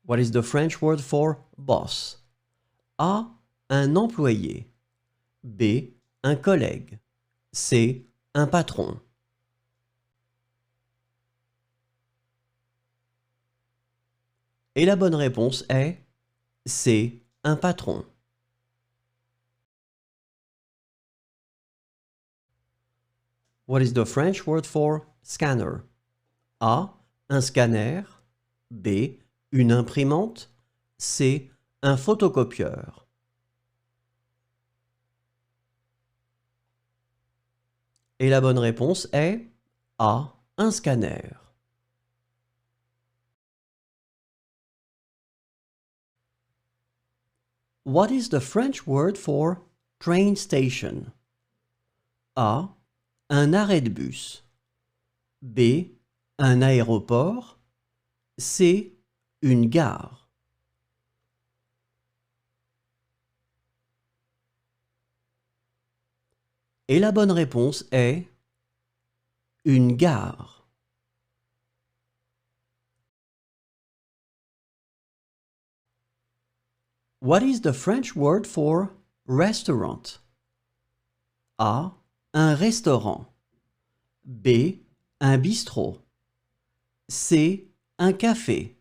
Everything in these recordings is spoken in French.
What is the French word for boss? A. Un employé. B. Un collègue. C. Un patron. Et la bonne réponse est C. Un patron. What is the French word for scanner? A. Un scanner. B. Une imprimante. C. Un photocopieur. Et la bonne réponse est A. Un scanner. What is the French word for train station? A. Un arrêt de bus. B. Un aéroport. C. Une gare. Et la bonne réponse est une gare. What is the French word for restaurant? A. Un restaurant. B. Un bistrot. C. Un café.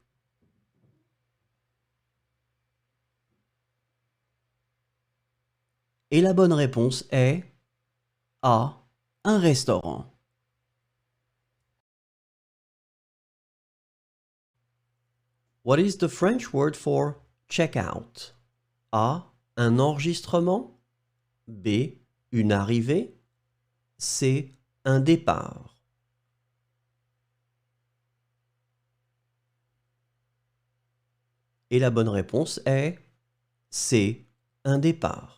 Et la bonne réponse est A. Un restaurant. What is the French word for check-out? A. Un enregistrement. B. Une arrivée. C. Un départ. Et la bonne réponse est C. Un départ.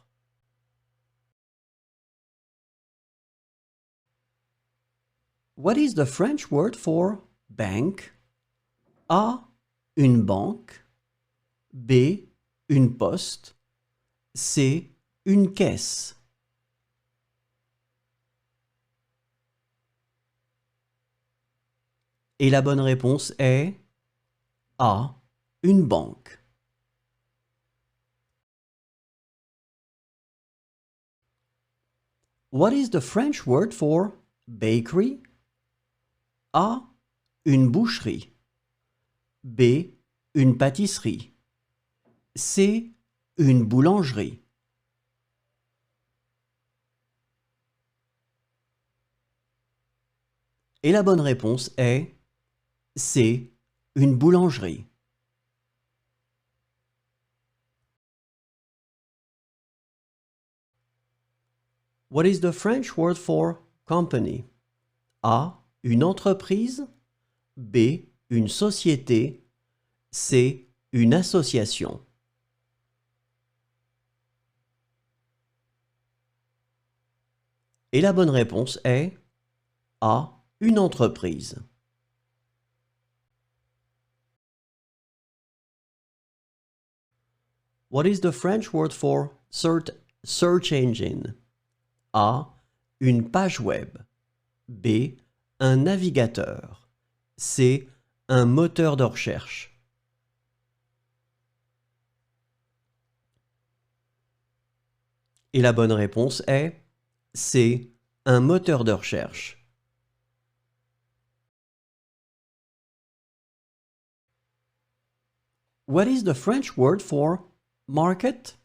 What is the French word for bank? A. Une banque. B. Une poste. C. Une caisse. Et la bonne réponse est A. Une banque. What is the French word for bakery? A. Une boucherie. B. Une pâtisserie. C. Une boulangerie. Et la bonne réponse est C. Une boulangerie. What is the French word for company? A. Une entreprise. B. Une société. C. Une association. Et la bonne réponse est A. Une entreprise. What is the French word for search engine? A. Une page web. B. Un navigateur. C. Un moteur de recherche. Et la bonne réponse est C. Un moteur de recherche. What is the French word for market?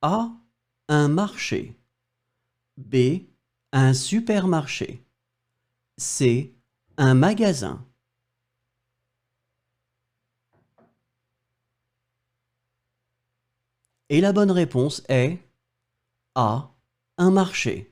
A. Un marché. B. Un supermarché. C. Un magasin. Et la bonne réponse est A. Un marché.